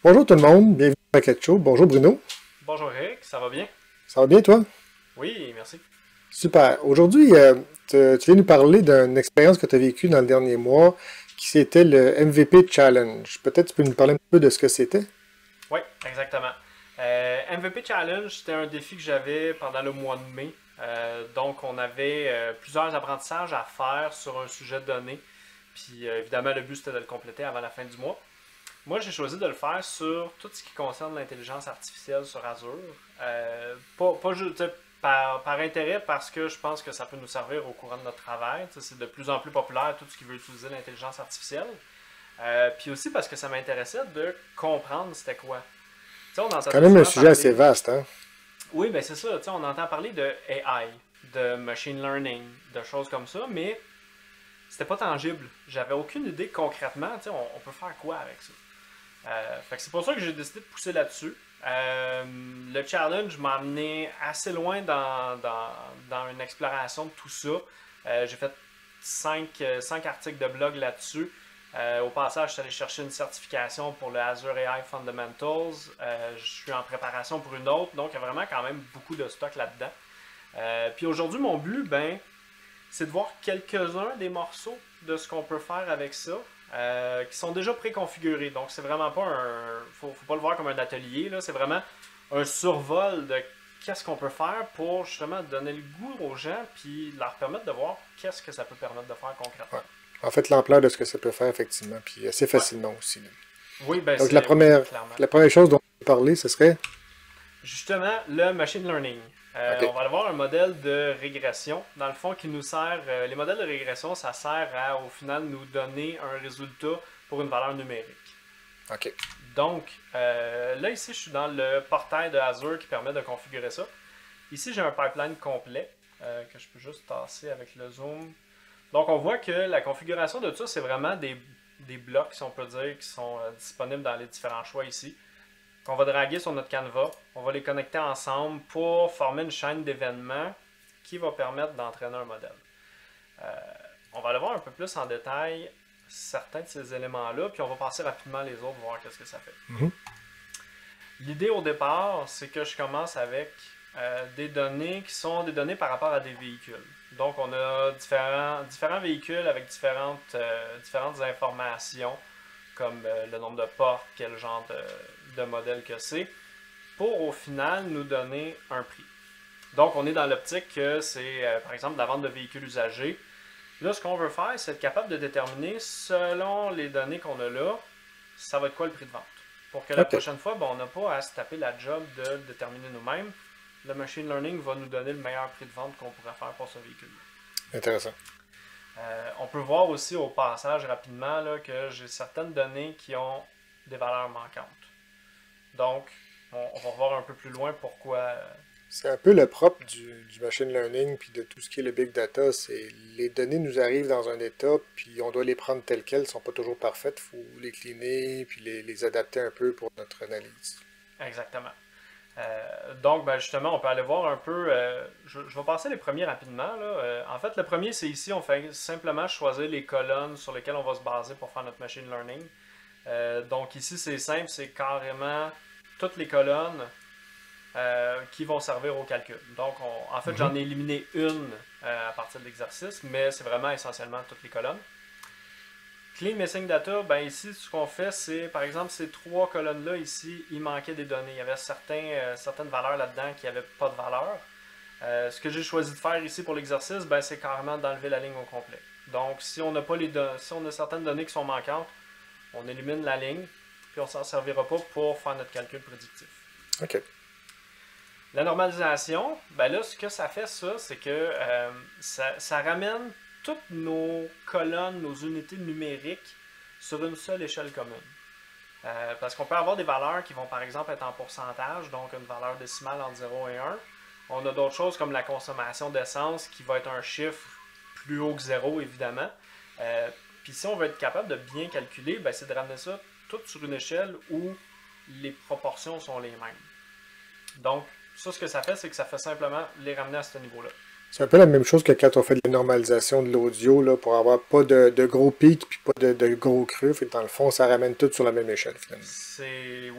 Bonjour tout le monde, bienvenue à Rocket Show. Bonjour Bruno, Bonjour Eric, ça va bien? ça va bien toi? Oui, merci. Super. Aujourd'hui, tu viens nous parler d'une expérience que tu as vécue dans le dernier mois qui c'était le MVP Challenge. Peut-être tu peux nous parler un peu de ce que c'était? Oui, exactement. MVP Challenge, c'était un défi que j'avais pendant le mois de mai. Donc, on avait plusieurs apprentissages à faire sur un sujet donné. Puis, évidemment, le but, c'était de le compléter avant la fin du mois. Moi, j'ai choisi de le faire sur tout ce qui concerne l'intelligence artificielle sur Azure. Pas juste par intérêt, parce que je pense que ça peut nous servir au courant de notre travail. Tu sais, c'est de plus en plus populaire tout ce qui veut utiliser l'intelligence artificielle. Puis aussi parce que ça m'intéressait de comprendre c'était quoi. Tu sais, on C'est quand entendait même un souvent sujet assez parler. vaste, hein? Oui, ben c'est ça. Tu sais, on entend parler de AI, de machine learning, de choses comme ça, mais c'était pas tangible. J'avais aucune idée concrètement, tu sais, on peut faire quoi avec ça. Fait que c'est pour ça que j'ai décidé de pousser là-dessus. Le challenge m'a amené assez loin dans une exploration de tout ça. J'ai fait cinq articles de blog là-dessus. Au passage, je suis allé chercher une certification pour le Azure AI Fundamentals. Je suis en préparation pour une autre, donc il y a vraiment quand même beaucoup de stock là-dedans. Puis aujourd'hui, mon but, ben, c'est de voir quelques-uns des morceaux de ce qu'on peut faire avec ça, qui sont déjà préconfigurés. Donc, c'est vraiment pas un. Faut pas le voir comme un atelier, là. C'est vraiment un survol de qu'est-ce qu'on peut faire pour justement donner le goût aux gens, puis leur permettre de voir qu'est-ce que ça peut permettre de faire Ouais. concrètement. En fait, l'ampleur de ce que ça peut faire, effectivement, puis assez Ouais. facilement aussi, là. Oui, ben Donc, c'est. Oui, clairement. la première chose dont on peut parler, ce serait... Justement, le machine learning. OK. On va avoir un modèle de régression, dans le fond, qui nous sert. Les modèles de régression, ça sert à, au final, nous donner un résultat pour une valeur numérique. OK. Donc, là, ici, je suis dans le portail de Azure qui permet de configurer ça. Ici, j'ai un pipeline complet que je peux juste tasser avec le zoom. Donc, on voit que la configuration de tout ça, c'est vraiment des blocs, si on peut dire, qui sont disponibles dans les différents choix ici, qu'on va draguer sur notre canevas. On va les connecter ensemble pour former une chaîne d'événements qui va permettre d'entraîner un modèle. Euh, on va aller voir un peu plus en détail certains de ces éléments-là, puis on va passer rapidement les autres, voir qu'est-ce que ça fait. Mhm. L'idée au départ, c'est que je commence avec des données qui sont des données par rapport à des véhicules. Donc, on a différents véhicules avec différentes informations, comme le nombre de portes, quel genre de modèle que c'est, pour au final nous donner un prix. Donc, on est dans l'optique que c'est, par exemple, la vente de véhicules usagés. Là, ce qu'on veut faire, c'est être capable de déterminer, selon les données qu'on a là, ça va être quoi le prix de vente. Pour que la OK. prochaine fois, ben, on n'a pas à se taper la job de déterminer nous-mêmes. Le machine learning va nous donner le meilleur prix de vente qu'on pourrait faire pour ce véhicule-là. Intéressant. On peut voir aussi au passage rapidement là, que j'ai certaines données qui ont des valeurs manquantes. Donc, on va voir un peu plus loin pourquoi. C'est un peu le propre du machine learning puis de tout ce qui est le big data. C'est les données nous arrivent dans un état, puis on doit les prendre telles quelles, ne sont pas toujours parfaites. Il faut les cleaner, puis les adapter un peu pour notre analyse. Exactement. Donc, ben, justement, on peut aller voir un peu. Je vais passer les premiers rapidement. Là. En fait, le premier, c'est ici, on fait simplement choisir les colonnes sur lesquelles on va se baser pour faire notre machine learning. Donc, ici, c'est simple, c'est carrément toutes les colonnes qui vont servir au calcul. Donc, en fait, Mhm. j'en ai éliminé une à partir de l'exercice, mais c'est vraiment essentiellement toutes les colonnes. Clean Missing Data, ben ici, ce qu'on fait, c'est, par exemple, ces trois colonnes-là, ici, il manquait des données. Il y avait certaines valeurs là-dedans qui n'avaient pas de valeur. Ce que j'ai choisi de faire ici pour l'exercice, ben, c'est carrément d'enlever la ligne au complet. Donc, si on n'a pas si on a certaines données qui sont manquantes, on élimine la ligne, puis on ne s'en servira pas pour faire notre calcul prédictif. OK. La normalisation, ben là, ce que ça fait, ça, c'est que ça ramène toutes nos colonnes, nos unités numériques sur une seule échelle commune. Parce qu'on peut avoir des valeurs qui vont, par exemple, être en pourcentage, donc une valeur décimale entre 0 et 1. On a d'autres choses comme la consommation d'essence qui va être un chiffre plus haut que 0, évidemment. Puis si on veut être capable de bien calculer, ben, c'est de ramener ça tout sur une échelle où les proportions sont les mêmes. Donc, ça, ce que ça fait, c'est que ça fait simplement les ramener à ce niveau-là. C'est un peu la même chose que quand on fait de la normalisation de l'audio, là, pour avoir pas de gros pics puis pas de gros creux. Fait que dans le fond, ça ramène tout sur la même échelle, finalement.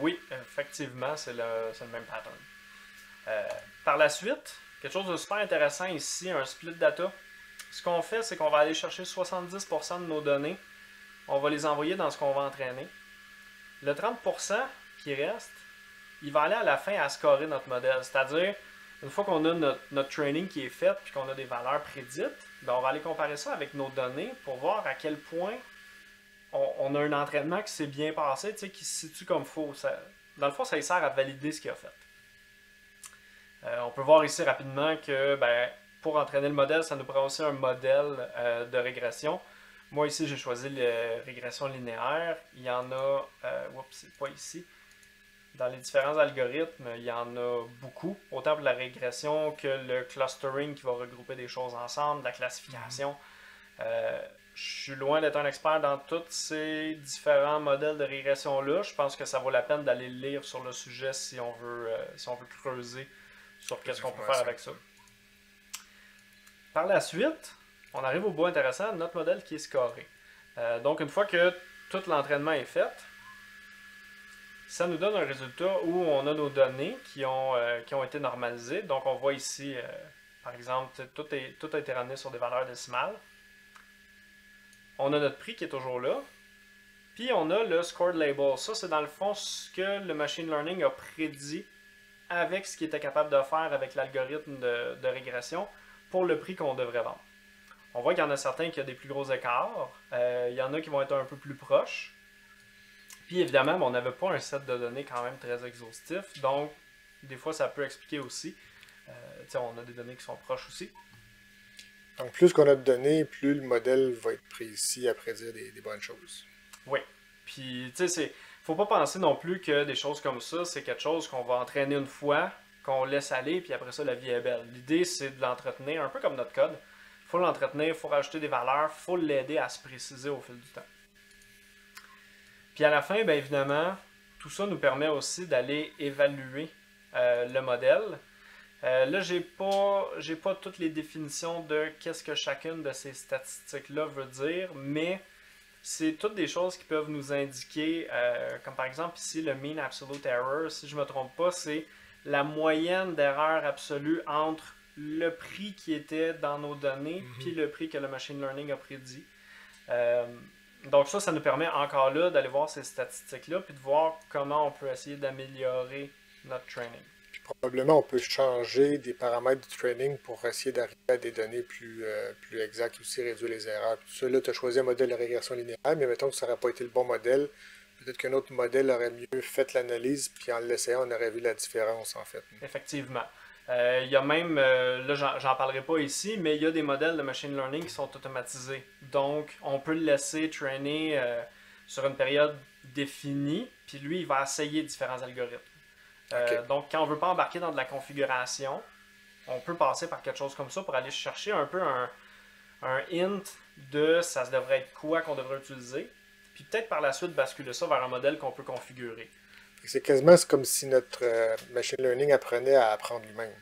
Oui, effectivement, c'est le même pattern. Par la suite, quelque chose de super intéressant ici, un split data. Ce qu'on fait, c'est qu'on va aller chercher 70% de nos données. On va les envoyer dans ce qu'on va entraîner. Le 30% qui reste, il va aller à la fin à scorer notre modèle. C'est-à-dire, une fois qu'on a notre training qui est fait puis qu'on a des valeurs prédites, ben on va aller comparer ça avec nos données pour voir à quel point on a un entraînement qui s'est bien passé, qui se situe comme faux. Dans le fond, ça sert à valider ce qu'il a fait. On peut voir ici rapidement que pour entraîner le modèle, ça nous prend aussi un modèle de régression. Moi ici, j'ai choisi la régression linéaire. Il y en a, c'est pas ici. Dans les différents algorithmes, il y en a beaucoup, autant pour la régression que le clustering qui va regrouper des choses ensemble, la classification. Je suis loin d'être un expert dans tous ces différents modèles de régression-là. Je pense que ça vaut la peine d'aller lire sur le sujet si on veut creuser sur qu'est-ce qu'on peut faire avec ça. Par la suite, on arrive au bout intéressant, notre modèle qui est scoré. Donc, une fois que tout l'entraînement est fait, ça nous donne un résultat où on a nos données qui ont été normalisées. Donc, on voit ici, par exemple, tout a été ramené sur des valeurs décimales. On a notre prix qui est toujours là. Puis, on a le scored label. Ça, c'est dans le fond ce que le machine learning a prédit avec ce qu'il était capable de faire avec l'algorithme de régression pour le prix qu'on devrait vendre. On voit qu'il y en a certains qui ont des plus gros écarts. Il y en a qui vont être un peu plus proches. Puis évidemment, on n'avait pas un set de données quand même très exhaustif. Donc, des fois, ça peut expliquer aussi. On a des données qui sont proches aussi. Donc, plus qu'on a de données, plus le modèle va être précis à prédire des bonnes choses. Oui. Puis, tu sais, faut pas penser non plus que des choses comme ça, c'est quelque chose qu'on va entraîner une fois, qu'on laisse aller, puis après ça, la vie est belle. L'idée, c'est de l'entretenir, un peu comme notre code. Il faut l'entretenir, il faut rajouter des valeurs, il faut l'aider à se préciser au fil du temps. Puis à la fin, bien évidemment, tout ça nous permet aussi d'aller évaluer le modèle. Là, j'ai pas toutes les définitions de qu'est-ce que chacune de ces statistiques-là veut dire, mais c'est toutes des choses qui peuvent nous indiquer, comme par exemple ici le mean absolute error, si je ne me trompe pas, c'est la moyenne d'erreur absolue entre le prix qui était dans nos données puis le prix que le machine learning a prédit. Donc ça nous permet encore là d'aller voir ces statistiques-là puis de voir comment on peut essayer d'améliorer notre training. Puis probablement, on peut changer des paramètres du training pour essayer d'arriver à des données plus exactes, aussi réduire les erreurs. Tout ça, là, tu as choisi un modèle de régression linéaire, mais mettons que ça n'aurait pas été le bon modèle. Peut-être qu'un autre modèle aurait mieux fait l'analyse, puis en l'essayant, on aurait vu la différence, en fait. Effectivement. Il y a même, là j'en parlerai pas ici, mais il y a des modèles de machine learning qui sont automatisés. Donc, on peut le laisser traîner sur une période définie, puis lui, il va essayer différents algorithmes. Okay. Donc, quand on ne veut pas embarquer dans de la configuration, on peut passer par quelque chose comme ça pour aller chercher un peu un hint de ça devrait être quoi qu'on devrait utiliser, puis peut-être par la suite basculer ça vers un modèle qu'on peut configurer. C'est quasiment comme si notre machine learning apprenait à apprendre lui-même.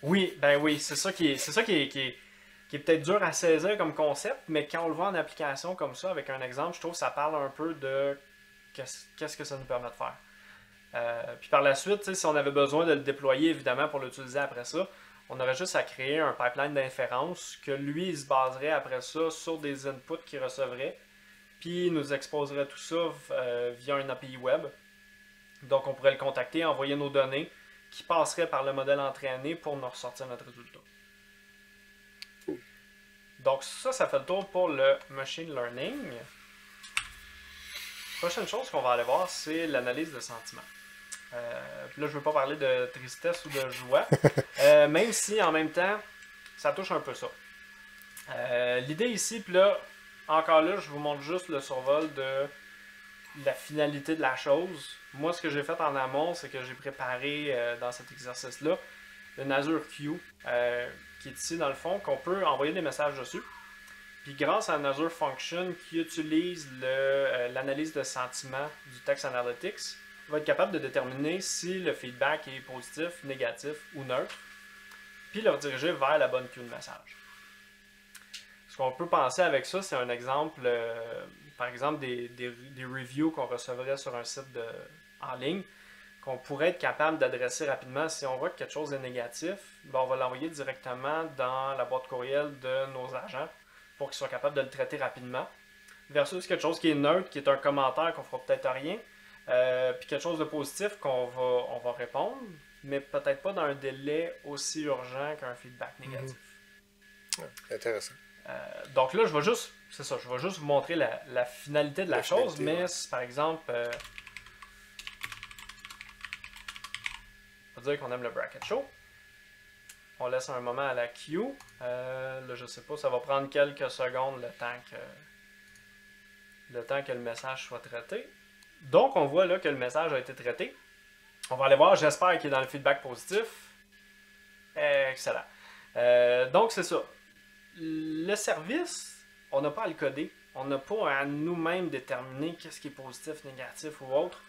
Oui, ben oui, c'est ça qui est peut-être dur à saisir comme concept, mais quand on le voit en application comme ça, avec un exemple, je trouve que ça parle un peu de qu'est-ce que ça nous permet de faire. Puis par la suite, si on avait besoin de le déployer, évidemment, pour l'utiliser après ça, on aurait juste à créer un pipeline d'inférence que lui, il se baserait après ça sur des inputs qu'il recevrait, puis il nous exposerait tout ça via un API web. Donc, on pourrait le contacter, envoyer nos données qui passeraient par le modèle entraîné pour nous ressortir notre résultat. Donc, ça fait le tour pour le machine learning. Prochaine chose qu'on va aller voir, c'est l'analyse de sentiments. Puis là, je ne veux pas parler de tristesse ou de joie, même si en même temps, ça touche un peu ça. L'idée ici, puis là, encore là, je vous montre juste le survol de la finalité de la chose. Moi, ce que j'ai fait en amont, c'est que j'ai préparé dans cet exercice-là une Azure Queue qui est ici dans le fond, qu'on peut envoyer des messages dessus. Puis grâce à une Azure Function qui utilise l'analyse de sentiment du Text Analytics, on va être capable de déterminer si le feedback est positif, négatif ou neutre. puis le rediriger vers la bonne queue de message. Ce qu'on peut penser avec ça, c'est un exemple, par exemple, des reviews qu'on recevrait sur un site en ligne, qu'on pourrait être capable d'adresser rapidement. Si on voit que quelque chose est négatif, ben on va l'envoyer directement dans la boîte courriel de nos agents pour qu'ils soient capables de le traiter rapidement. Versus quelque chose qui est neutre, qui est un commentaire qu'on fera peut-être rien, puis quelque chose de positif on va répondre, mais peut-être pas dans un délai aussi urgent qu'un feedback négatif. Intéressant. Donc là, je vais juste vous montrer la finalité de la chose, mais si, par exemple, on va dire qu'on aime le bracket show, on laisse un moment à la queue, là je sais pas, ça va prendre quelques secondes le temps que le message soit traité. Donc on voit là que le message a été traité. On va aller voir, j'espère qu'il est dans le feedback positif. Excellent. Donc c'est ça. Le service, on n'a pas à le coder. On n'a pas à nous-mêmes déterminer qu'est-ce qui est positif, négatif ou autre.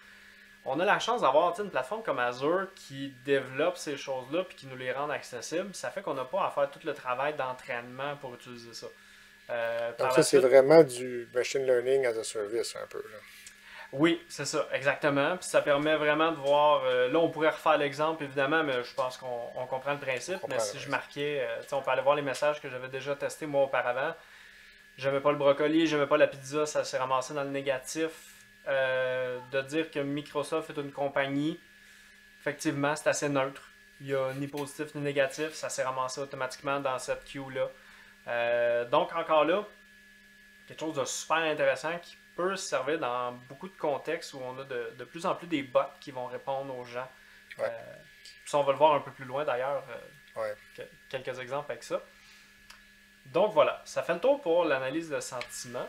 On a la chance d'avoir une plateforme comme Azure qui développe ces choses-là et qui nous les rend accessibles. Ça fait qu'on n'a pas à faire tout le travail d'entraînement pour utiliser ça. Donc ça, c'est vraiment du machine learning as a service un peu. Là. Oui, c'est ça, exactement. Puis ça permet vraiment de voir... là, on pourrait refaire l'exemple, évidemment, mais je pense qu'on comprend le principe. Mais si je marquais... on peut aller voir les messages que j'avais déjà testés moi auparavant. J'aimais pas le brocoli, j'aimais pas la pizza, ça s'est ramassé dans le négatif. De dire que Microsoft est une compagnie, effectivement, c'est assez neutre. Il n'y a ni positif ni négatif, ça s'est ramassé automatiquement dans cette queue-là. Donc, encore là, quelque chose de super intéressant qui peut se servir dans beaucoup de contextes où on a de plus en plus des bots qui vont répondre aux gens. Ouais. Ça, on va le voir un peu plus loin d'ailleurs, quelques exemples avec ça. Donc voilà, ça fait le tour pour l'analyse de sentiments.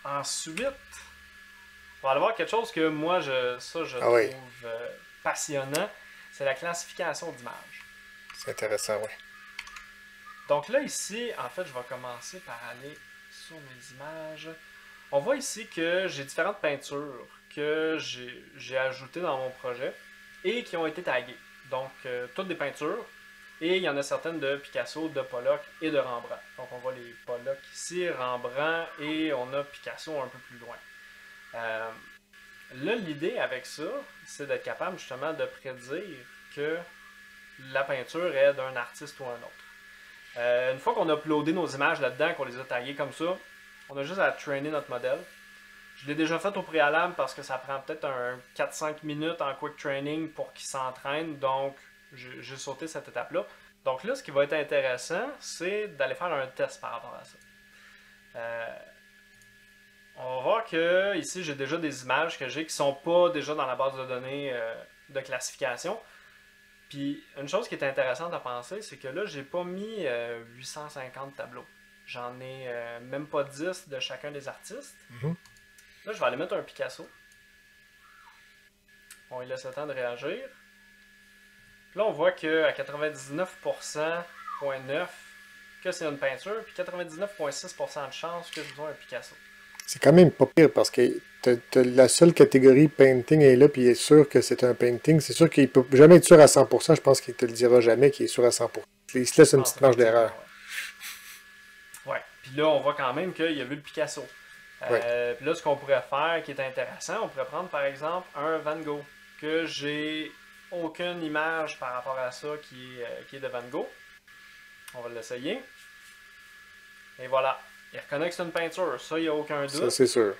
Ensuite, on va aller voir quelque chose que moi, je trouve passionnant, c'est la classification d'images. C'est intéressant, oui. Donc là, ici, en fait, je vais commencer par aller sur mes images. On voit ici que j'ai différentes peintures que j'ai ajoutées dans mon projet et qui ont été taguées. Donc, toutes des peintures. Et il y en a certaines de Picasso, de Pollock et de Rembrandt. Donc, on voit les Pollock ici, Rembrandt et on a Picasso un peu plus loin. Là, l'idée avec ça, c'est d'être capable justement de prédire que la peinture est d'un artiste ou un autre. Une fois qu'on a uploadé nos images là-dedans, qu'on les a taguées comme ça, on a juste à trainer notre modèle. Je l'ai déjà fait au préalable parce que ça prend peut-être un 4-5 minutes en quick training pour qu'il s'entraîne, donc j'ai sauté cette étape-là. Donc là, ce qui va être intéressant, c'est d'aller faire un test par rapport à ça. On va voir que ici, j'ai déjà des images que j'ai qui ne sont pas déjà dans la base de données de classification. Puis, une chose qui est intéressante à penser, c'est que là, j'ai pas mis 850 tableaux. J'en ai même pas 10 de chacun des artistes. Mm-hmm. Là, je vais aller mettre un Picasso. On lui laisse le temps de réagir. Puis là, on voit qu'à 99,9% que c'est une peinture, puis 99,6% de chance que je vois un Picasso. C'est quand même pas pire parce que la seule catégorie painting est là, puis il est sûr que c'est un painting. C'est sûr qu'il peut jamais être sûr à 100%. Je pense qu'il te le dira jamais qu'il est sûr à 100%. Il se laisse une petite marge d'erreur. Ouais. Puis là, on voit quand même qu'il a vu le Picasso. Puis là, ce qu'on pourrait faire qui est intéressant, on pourrait prendre par exemple un Van Gogh, que j'ai aucune image par rapport à ça qui est de Van Gogh. On va l'essayer. Et voilà. Il reconnaît que c'est une peinture. Ça, il n'y a aucun doute. Ça, c'est sûr.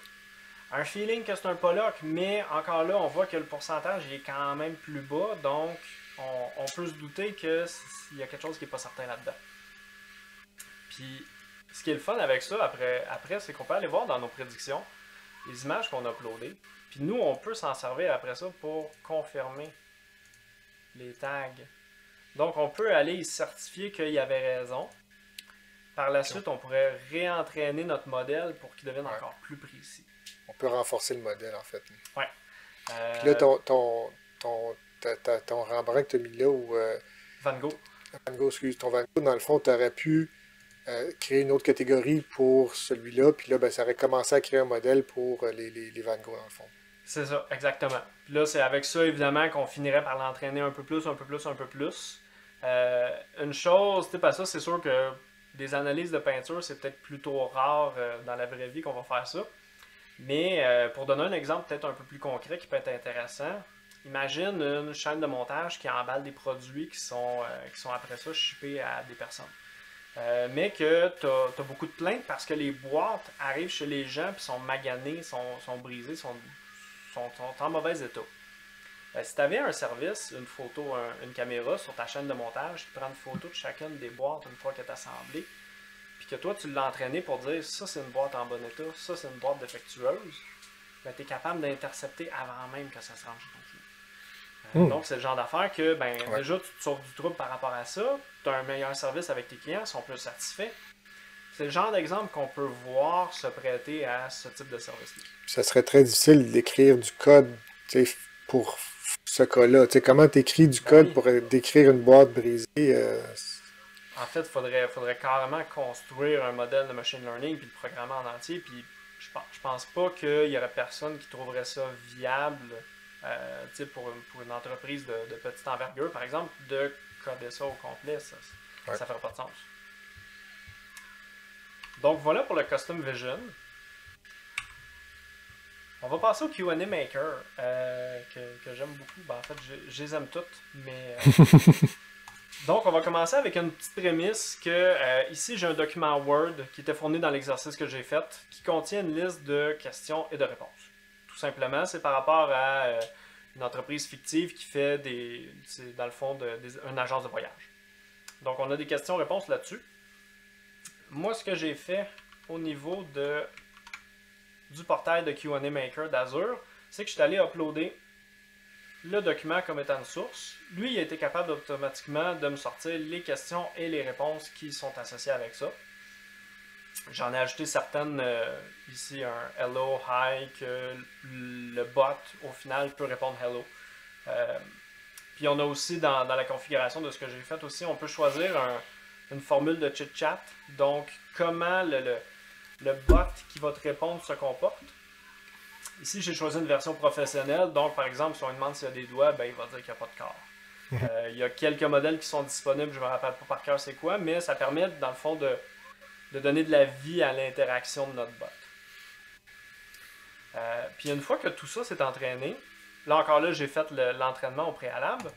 Un feeling que c'est un Pollock, mais encore là, on voit que le pourcentage est quand même plus bas. Donc, on peut se douter qu'il y a quelque chose qui n'est pas certain là-dedans. Puis, ce qui est le fun avec ça, après c'est qu'on peut aller voir dans nos prédictions les images qu'on a uploadées. Puis nous, on peut s'en servir après ça pour confirmer les tags. Donc, on peut aller y certifier qu'il y avait raison. Par la suite, on pourrait réentraîner notre modèle pour qu'il devienne encore plus précis. On peut renforcer le modèle, en fait. Oui. Puis là, ton Rembrandt que tu as mis là, ou... Van Gogh. Van Gogh, excuse. Ton Van Gogh, dans le fond, tu aurais pu créer une autre catégorie pour celui-là, puis là, ben, ça aurait commencé à créer un modèle pour les Van Gogh, dans le fond. C'est ça, exactement. Puis là, c'est avec ça, évidemment, qu'on finirait par l'entraîner un peu plus, un peu plus, un peu plus. Une chose, tu sais, pas ça, c'est sûr que des analyses de peinture, c'est peut-être plutôt rare dans la vraie vie qu'on va faire ça. Mais pour donner un exemple peut-être un peu plus concret qui peut être intéressant, imagine une chaîne de montage qui emballe des produits qui sont après ça shippés à des personnes. Mais que tu as beaucoup de plaintes parce que les boîtes arrivent chez les gens puis sont maganées, sont brisées, sont en mauvais état. Si tu avais un service, une photo, une caméra sur ta chaîne de montage qui prend une photo de chacune des boîtes une fois qu'elle est assemblée, puis que toi tu l'as entraîné pour dire ça c'est une boîte en bon état, ça c'est une boîte défectueuse, ben, tu es capable d'intercepter avant même que ça se rende chez ton client. Donc c'est le genre d'affaire que déjà tu te sauves du trouble par rapport à ça, tu as un meilleur service avec tes clients, ils sont plus satisfaits. C'est le genre d'exemple qu'on peut voir se prêter à ce type de service-là. Ça serait très difficile d'écrire du code pour ce cas-là. Comment tu écris du code pour décrire une boîte brisée? En fait, faudrait carrément construire un modèle de machine learning puis le programmer en entier. Puis je pense pas qu'il y aurait personne qui trouverait ça viable pour une entreprise de petite envergure, par exemple, de coder ça au complet. Ça ferait pas de sens. Donc voilà pour le Custom Vision. On va passer au Q&A Maker, que j'aime beaucoup. En fait, je les aime toutes, mais... Donc, on va commencer avec une petite prémisse que ici, j'ai un document Word qui était fourni dans l'exercice que j'ai fait, qui contient une liste de questions et de réponses. Tout simplement, c'est par rapport à une entreprise fictive qui fait c'est dans le fond une agence de voyage. Donc, on a des questions-réponses là-dessus. Moi, ce que j'ai fait au niveau du portail de Q&A Maker d'Azure, c'est que je suis allé uploader le document comme étant une source. Lui, il a été capable automatiquement de me sortir les questions et les réponses qui sont associées avec ça. J'en ai ajouté certaines ici, un hello, hi, que le bot, au final, peut répondre hello. Puis on a aussi dans la configuration de ce que j'ai fait aussi, on peut choisir une formule de chit-chat. Donc, comment le bot qui va te répondre se comporte. Ici, j'ai choisi une version professionnelle. Donc, par exemple, si on lui demande s'il y a des doigts, il va dire qu'il n'y a pas de corps. Il y a quelques modèles qui sont disponibles, je ne me rappelle pas par cœur c'est quoi, mais ça permet, dans le fond, de donner de la vie à l'interaction de notre bot. Puis une fois que tout ça s'est entraîné, là encore là, j'ai fait l'entraînement au préalable,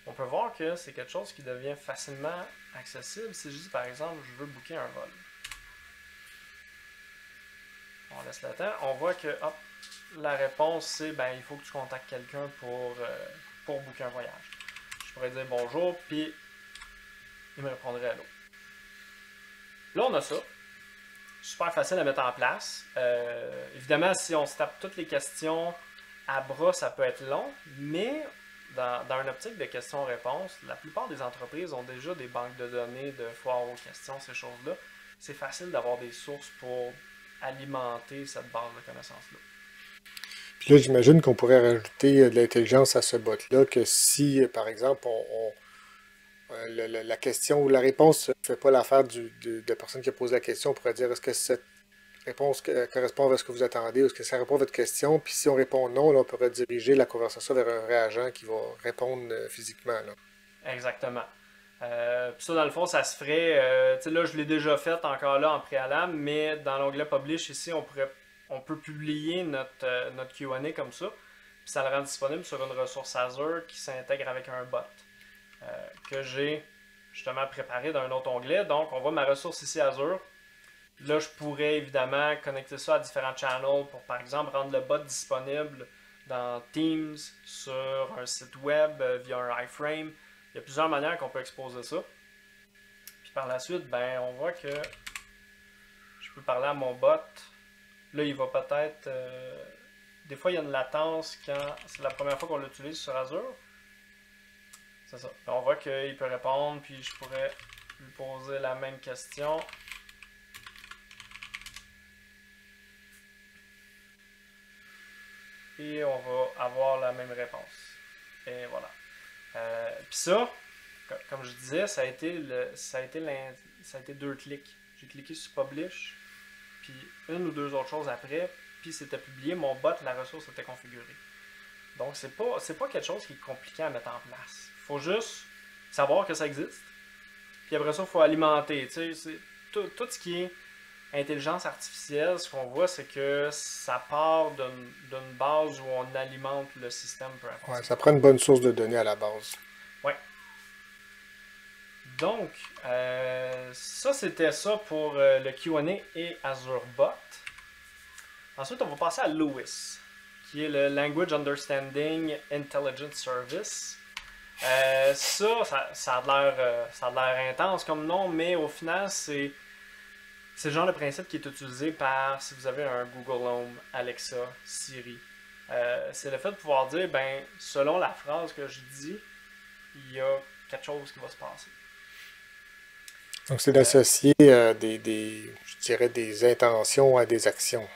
on peut voir que c'est quelque chose qui devient facilement accessible. Si je dis, par exemple, je veux booker un vol. On laisse le temps. On voit que hop, la réponse c'est il faut que tu contactes quelqu'un pour booker un voyage. Je pourrais dire bonjour, puis il me répondrait allô. Là, on a ça. Super facile à mettre en place. Évidemment, si on se tape toutes les questions à bras, ça peut être long, mais dans une optique de questions-réponses, la plupart des entreprises ont déjà des banques de données de foires aux questions, ces choses-là. C'est facile d'avoir des sources pour alimenter cette base de connaissances-là. Puis là, j'imagine qu'on pourrait rajouter de l'intelligence à ce bot-là, que si, par exemple, la question ou la réponse ne fait pas l'affaire de la personne qui a posé la question, on pourrait dire est-ce que cette réponse correspond à ce que vous attendez ou est-ce que ça répond à votre question? Puis si on répond non, là, on peut rediriger la conversation vers un réagent qui va répondre physiquement. Là. Exactement. Puis ça, dans le fond, ça se ferait. Tu sais, là, je l'ai déjà fait encore là en préalable, mais dans l'onglet Publish ici, on peut publier notre Q&A comme ça. Puis ça le rend disponible sur une ressource Azure qui s'intègre avec un bot que j'ai justement préparé dans un autre onglet. Donc, on voit ma ressource ici Azure. Là, je pourrais évidemment connecter ça à différents channels pour, par exemple, rendre le bot disponible dans Teams, sur un site web, via un iframe. Il y a plusieurs manières qu'on peut exposer ça. Puis par la suite, on voit que je peux parler à mon bot. Là, il va peut-être... des fois, il y a une latence quand c'est la première fois qu'on l'utilise sur Azure. C'est ça. Puis on voit qu'il peut répondre, puis je pourrais lui poser la même question. Et on va avoir la même réponse. Et voilà. Puis ça, comme je disais, ça a été deux clics. J'ai cliqué sur Publish, puis une ou deux autres choses après, puis c'était publié, mon bot, la ressource était configurée. Donc c'est pas quelque chose qui est compliqué à mettre en place. Il faut juste savoir que ça existe. Puis après ça, il faut alimenter. Tout ce qui est intelligence artificielle, ce qu'on voit, c'est que ça part d'une base où on alimente le système, peu importe. Ouais, ça prend une bonne source de données à la base. Ouais. Donc, ça c'était ça pour le Q&A et Azure Bot. Ensuite, on va passer à LUIS, qui est le Language Understanding Intelligence Service. Ça a l'air intense comme nom, mais au final, c'est le genre de principe qui est utilisé par, si vous avez un Google Home, Alexa, Siri. C'est le fait de pouvoir dire, ben, selon la phrase que je dis, il y a quelque chose qui va se passer. Donc, c'est d'associer je dirais, des intentions à des actions.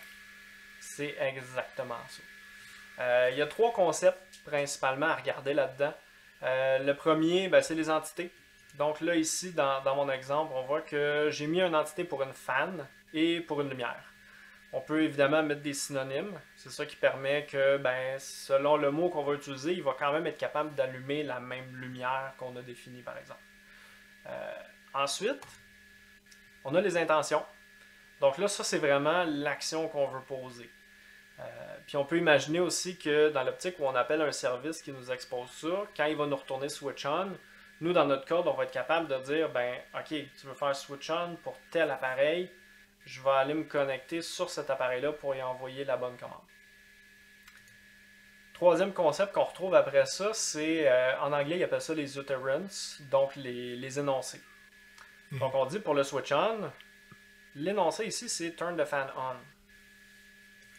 C'est exactement ça. Il y a 3 concepts principalement à regarder là-dedans. Le premier, ben, c'est les entités. Donc là, ici, dans mon exemple, on voit que j'ai mis une entité pour une fan et pour une lumière. On peut évidemment mettre des synonymes. C'est ça qui permet que, ben, selon le mot qu'on va utiliser, il va quand même être capable d'allumer la même lumière qu'on a définie, par exemple. Ensuite, on a les intentions. Donc là, ça, c'est vraiment l'action qu'on veut poser. Puis on peut imaginer aussi que dans l'optique où on appelle un service qui nous expose ça, quand il va nous retourner switch on, nous, dans notre code, on va être capable de dire, ben, OK, tu veux faire switch on pour tel appareil, je vais aller me connecter sur cet appareil-là pour y envoyer la bonne commande. Troisième concept qu'on retrouve après ça, c'est, en anglais, ils appellent ça les utterances, donc les énoncés. Donc on dit pour le switch on, l'énoncé ici, c'est turn the fan on.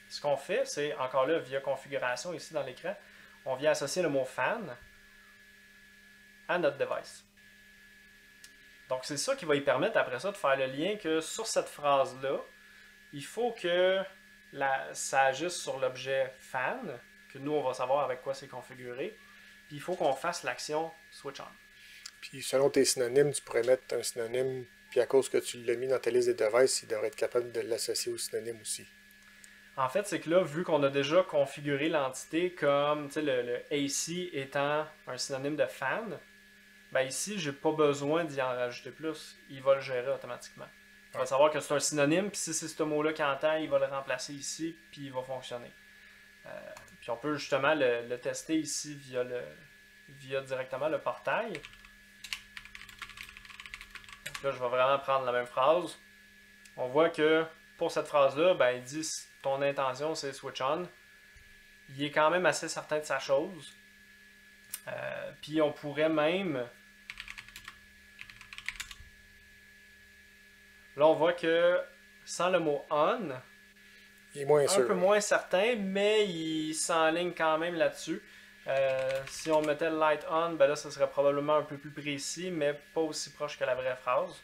Ce qu'on fait, c'est, encore là, via configuration ici dans l'écran, on vient associer le mot fan à notre device. Donc c'est ça qui va y permettre après ça de faire le lien que sur cette phrase-là, il faut que ça agisse sur l'objet fan, que nous on va savoir avec quoi c'est configuré, puis il faut qu'on fasse l'action switch on. Puis selon tes synonymes, tu pourrais mettre un synonyme, puis à cause que tu l'as mis dans ta liste des devices, il devrait être capable de l'associer au synonyme aussi. En fait, c'est que là, vu qu'on a déjà configuré l'entité comme le AC étant un synonyme de fan, ben ici, j'ai pas besoin d'y en rajouter plus. Il va le gérer automatiquement. Il va savoir que c'est un synonyme, puis si c'est ce mot-là qu'il entend, il va le remplacer ici, puis il va fonctionner. Puis on peut justement le tester ici via directement le portail. Donc là, je vais vraiment prendre la même phrase. On voit que pour cette phrase-là, ben, il dit ton intention c'est switch on. Il est quand même assez certain de sa chose. Puis on pourrait même... Là, on voit que sans le mot on, il est moins un sûr. peu moins certain, mais il s'enligne quand même là-dessus. Si on mettait le light on, ben là, ça serait probablement un peu plus précis, mais pas aussi proche que la vraie phrase.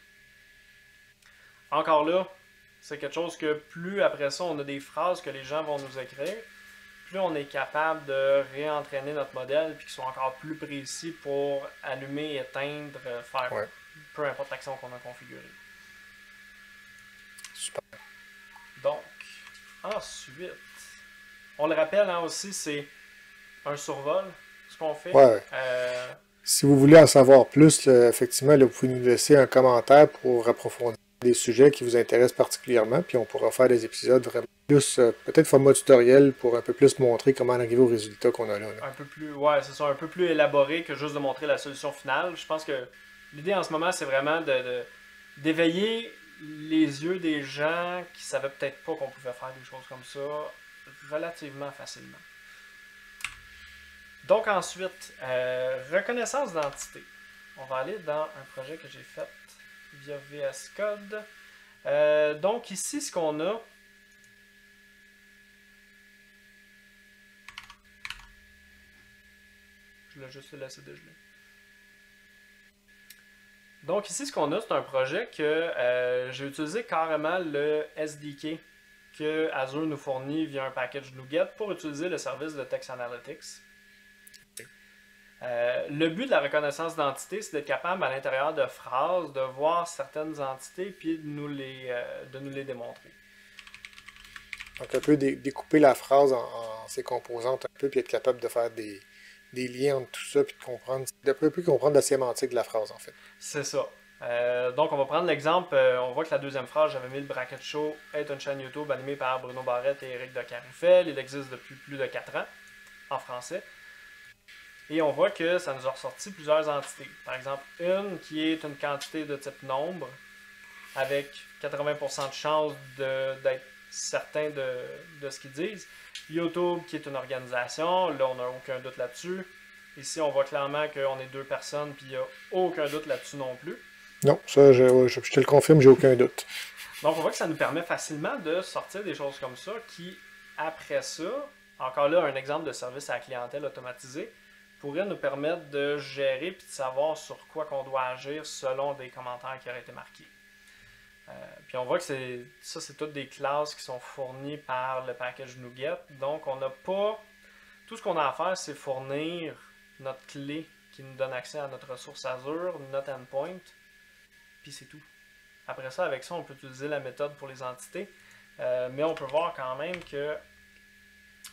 Encore là, c'est quelque chose que plus après ça, on a des phrases que les gens vont nous écrire, plus on est capable de réentraîner notre modèle puis qu'ils soient encore plus précis pour allumer, éteindre, faire peu importe l'action qu'on a configurée. Super. Donc, ensuite, on le rappelle aussi, c'est un survol, ce qu'on fait. Ouais. Si vous voulez en savoir plus, effectivement, là, vous pouvez nous laisser un commentaire pour approfondir des sujets qui vous intéressent particulièrement, puis on pourra faire des épisodes vraiment plus, peut-être format tutoriel pour un peu plus montrer comment arriver aux résultats qu'on a là. Un peu plus, ouais, c'est ça, un peu plus élaboré que juste de montrer la solution finale. Je pense que l'idée en ce moment, c'est vraiment d'éveiller les yeux des gens qui savaient peut-être pas qu'on pouvait faire des choses comme ça relativement facilement. Donc ensuite, reconnaissance d'entité. On va aller dans un projet que j'ai fait via VS Code. Donc ici, ce qu'on a, je l'ai juste laissé dégeler. Donc ici, ce qu'on a, c'est un projet que j'ai utilisé carrément le SDK que Azure nous fournit via un package NuGet pour utiliser le service de Text Analytics. Le but de la reconnaissance d'entité, c'est d'être capable à l'intérieur de phrases de voir certaines entités puis de nous les démontrer. Donc un peu découper la phrase en ses composantes un peu puis être capable de faire des des liens entre tout ça, puis de peu plus comprendre la sémantique de la phrase, en fait. C'est ça. Donc, on va prendre l'exemple. On voit que la deuxième phrase, j'avais mis le Bracket Show, est une chaîne YouTube animée par Bruno Barrette et Éric de Carufel. Il existe depuis plus de 4 ans en français. Et on voit que ça nous a ressorti plusieurs entités. Par exemple, une qui est une quantité de type nombre avec 80% de chance d'être certain de ce qu'ils disent. YouTube qui est une organisation, là on n'a aucun doute là-dessus. Ici on voit clairement qu'on est 2 personnes puis il n'y a aucun doute là-dessus non plus. Non, ça je te le confirme, j'ai aucun doute. Donc on voit que ça nous permet facilement de sortir des choses comme ça qui, après ça, encore là un exemple de service à la clientèle automatisé, pourrait nous permettre de gérer et de savoir sur quoi qu'on doit agir selon des commentaires qui auraient été marqués. Puis on voit que c'est toutes des classes qui sont fournies par le package NuGet. Donc on n'a pas... Tout ce qu'on a à faire, c'est fournir notre clé qui nous donne accès à notre ressource Azure, notre endpoint, puis c'est tout. Après ça, avec ça, on peut utiliser la méthode pour les entités, mais on peut voir quand même que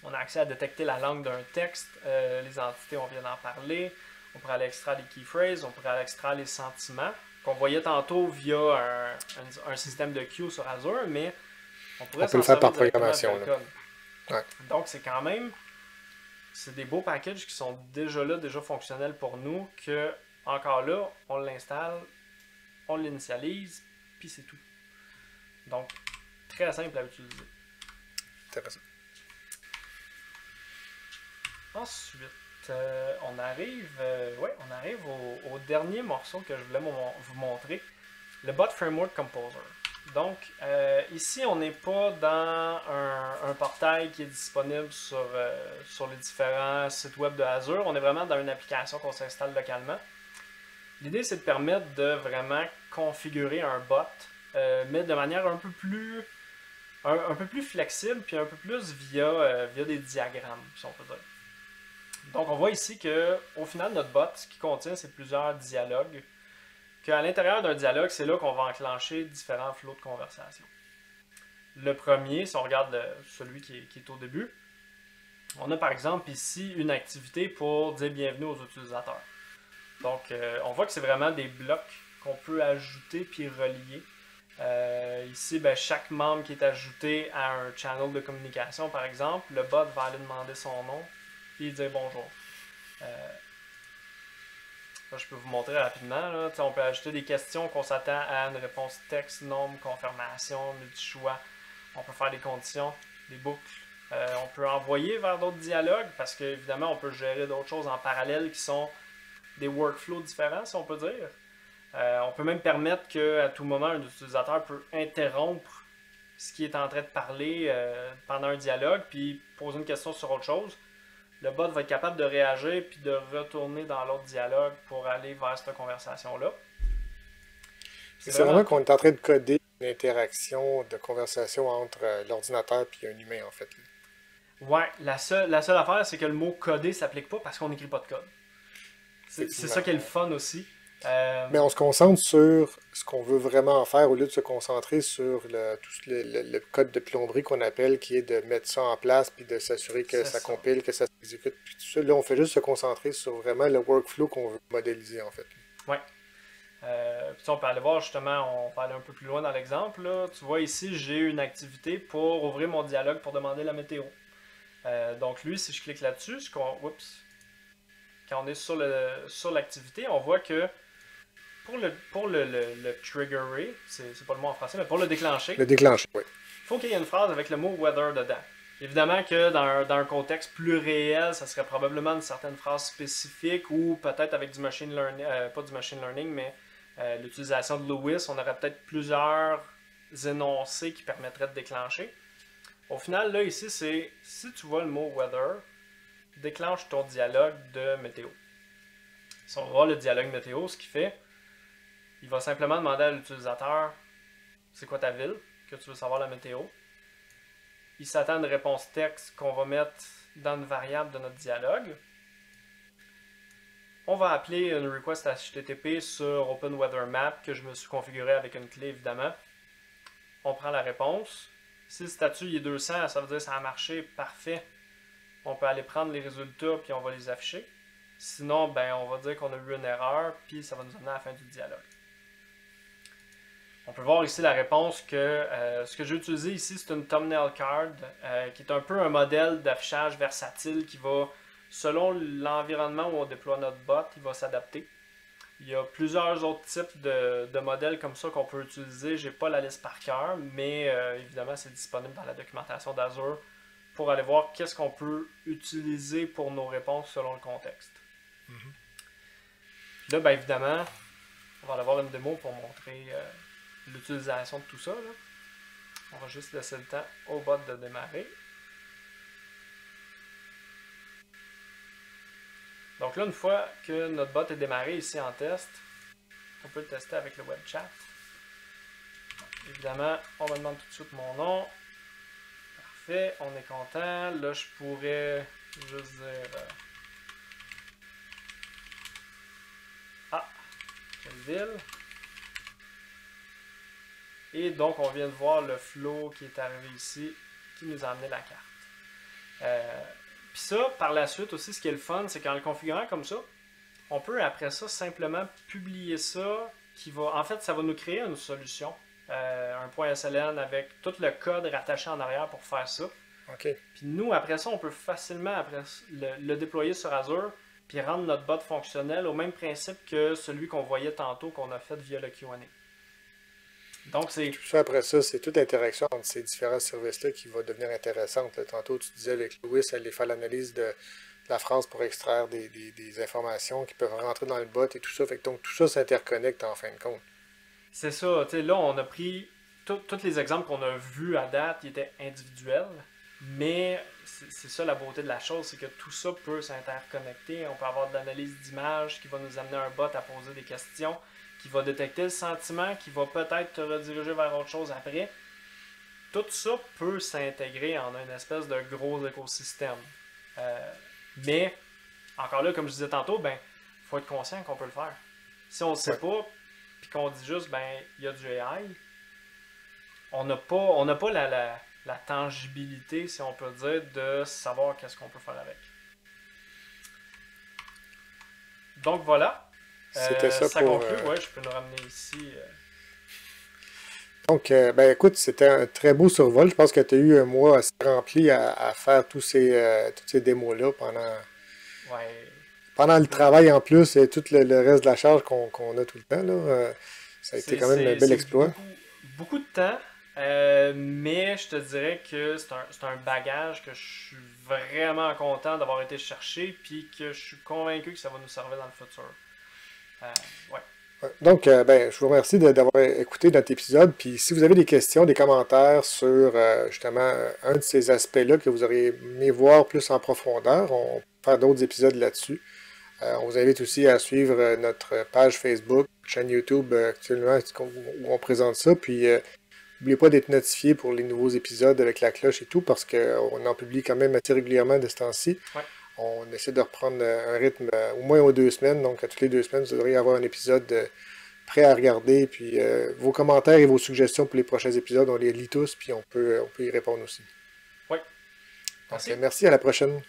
on a accès à détecter la langue d'un texte, les entités, on vient d'en parler, on pourrait aller extraire les key phrases, on pourrait aller extraire les sentiments, qu'on voyait tantôt via un système de queue sur Azure, mais on pourrait peut le faire par programmation. Ouais. Donc c'est quand même, c'est des beaux packages qui sont déjà là, déjà fonctionnels pour nous, que encore là, on l'installe, on l'initialise, puis c'est tout. Donc, très simple à utiliser. Intéressant. Ensuite, on arrive au dernier morceau que je voulais vous montrer, le Bot Framework Composer. Donc, ici, on n'est pas dans un portail qui est disponible sur les différents sites web de Azure. On est vraiment dans une application qu'on s'installe localement. L'idée, c'est de permettre de vraiment configurer un bot, mais de manière un peu plus flexible, puis un peu plus via des diagrammes, si on peut dire. Donc, on voit ici qu'au final, notre bot, ce qui contient, c'est plusieurs dialogues. Qu'à l'intérieur d'un dialogue, c'est là qu'on va enclencher différents flots de conversation. Le premier, si on regarde celui qui est au début, on a par exemple ici une activité pour dire bienvenue aux utilisateurs. Donc, on voit que c'est vraiment des blocs qu'on peut ajouter puis relier. Ici, chaque membre qui est ajouté à un channel de communication, par exemple, le bot va aller demander son nom puis dire bonjour. Là, je peux vous montrer rapidement. Là. On peut ajouter des questions qu'on s'attend à une réponse texte, nombre, confirmation, multi-choix. On peut faire des conditions, des boucles. On peut envoyer vers d'autres dialogues parce qu'évidemment, on peut gérer d'autres choses en parallèle qui sont des workflows différents, si on peut dire. On peut même permettre qu'à tout moment, un utilisateur peut interrompre ce qui est en train de parler pendant un dialogue puis poser une question sur autre chose. Le bot va être capable de réagir puis de retourner dans l'autre dialogue pour aller vers cette conversation-là. C'est vraiment qu'on est en train de coder une interaction de conversation entre l'ordinateur et un humain, en fait. Ouais, la seule affaire, c'est que le mot coder ne s'applique pas parce qu'on n'écrit pas de code. C'est ça qui est le fun aussi. Mais on se concentre sur ce qu'on veut vraiment en faire au lieu de se concentrer sur le code de plomberie qu'on appelle, qui est de mettre ça en place puis de s'assurer que ça compile, que ça s'exécute. Puis tout ça, là, on fait juste se concentrer sur vraiment le workflow qu'on veut modéliser en fait. Oui. Puis on peut aller voir justement, on peut aller un peu plus loin dans l'exemple. Tu vois ici, j'ai une activité pour ouvrir mon dialogue pour demander la météo. Donc lui, si je clique là-dessus, quand on est sur l'activité, on voit que pour le triggerer, c'est pas le mot en français, mais pour le déclencher. Le déclencher, oui. Il faut qu'il y ait une phrase avec le mot weather dedans. Évidemment que dans un contexte plus réel, ça serait probablement une certaine phrase spécifique ou peut-être avec du machine learning, pas du machine learning, mais l'utilisation de Lewis, on aurait peut-être plusieurs énoncés qui permettraient de déclencher. Au final, là, ici, c'est si tu vois le mot weather, déclenche ton dialogue de météo. Si on voit le dialogue météo, ce qu'il fait, il va simplement demander à l'utilisateur c'est quoi ta ville, que tu veux savoir la météo. Il s'attend à une réponse texte qu'on va mettre dans une variable de notre dialogue. On va appeler une request HTTP sur OpenWeatherMap que je me suis configuré avec une clé évidemment. On prend la réponse. Si le statut est 200, ça veut dire que ça a marché, parfait. On peut aller prendre les résultats puis on va les afficher. Sinon, ben, on va dire qu'on a eu une erreur, puis ça va nous amener à la fin du dialogue. On peut voir ici la réponse que ce que j'ai utilisé ici, c'est une thumbnail card, qui est un peu un modèle d'affichage versatile qui va, selon l'environnement où on déploie notre bot, il va s'adapter. Il y a plusieurs autres types de modèles comme ça qu'on peut utiliser. J'ai pas la liste par cœur, mais évidemment, c'est disponible dans la documentation d'Azure pour aller voir qu'est-ce qu'on peut utiliser pour nos réponses selon le contexte. Là, ben évidemment, on va aller voir une démo pour montrer l'utilisation de tout ça. Là. On va juste laisser le temps au bot de démarrer. Donc là, une fois que notre bot est démarré ici en test, on peut le tester avec le web chat. Évidemment, on me demande tout de suite mon nom. Parfait, on est content. Là, je pourrais juste dire... quelle ville? Et donc, on vient de voir le flow qui est arrivé ici, qui nous a amené la carte. Puis ça, par la suite aussi, ce qui est le fun, c'est qu'en le configurant comme ça, on peut après ça simplement publier ça, qui va, en fait, ça va nous créer une solution, un point .sln avec tout le code rattaché en arrière pour faire ça. OK. Puis nous, après ça, on peut facilement après le déployer sur Azure, puis rendre notre bot fonctionnel au même principe que celui qu'on voyait tantôt, qu'on a fait via le Q&A. Donc, c'est... Tout ça, après ça, c'est toute l'interaction entre ces différents services-là qui va devenir intéressante. Là, tantôt, tu disais avec Louis, aller faire l'analyse de la phrase pour extraire des informations qui peuvent rentrer dans le bot et tout ça. Fait que, donc, tout ça s'interconnecte en fin de compte. C'est ça. Tu sais, là, on a pris tous les exemples qu'on a vus à date, ils étaient individuels. Mais c'est ça la beauté de la chose, c'est que tout ça peut s'interconnecter. On peut avoir de l'analyse d'images qui va nous amener un bot à poser des questions, qui va détecter le sentiment, qui va peut-être te rediriger vers autre chose après. Tout ça peut s'intégrer en une espèce de gros écosystème. Mais, encore là, comme je disais tantôt, ben, faut être conscient qu'on peut le faire. Si on ne sait pas, puis qu'on dit juste, ben, il y a du AI, on n'a pas la tangibilité, si on peut dire, de savoir qu'est-ce qu'on peut faire avec. Donc voilà. C'était ça pour... conclut, ouais, je peux nous ramener ici. Donc, ben écoute, c'était un très beau survol. Je pense que tu as eu un mois assez rempli à faire toutes ces démos-là pendant le travail en plus et tout le reste de la charge qu'on a tout le temps. Là. Ça a été quand même un bel exploit. Beaucoup de temps, mais je te dirais que c'est un bagage que je suis vraiment content d'avoir été chercher puis que je suis convaincu que ça va nous servir dans le futur. Ouais. Donc, ben, je vous remercie d'avoir écouté notre épisode. Puis, si vous avez des questions, des commentaires sur justement un de ces aspects-là que vous auriez aimé voir plus en profondeur, on peut faire d'autres épisodes là-dessus. On vous invite aussi à suivre notre page Facebook, chaîne YouTube actuellement où on présente ça. Puis, n'oubliez pas d'être notifié pour les nouveaux épisodes avec la cloche et tout, parce qu'on en publie quand même assez régulièrement de ce temps-ci. Ouais. On essaie de reprendre un rythme au moins aux 2 semaines. Donc, à toutes les 2 semaines, vous devriez avoir un épisode prêt à regarder. Puis, vos commentaires et vos suggestions pour les prochains épisodes, on les lit tous, puis on peut y répondre aussi. Oui. Donc, merci, à la prochaine.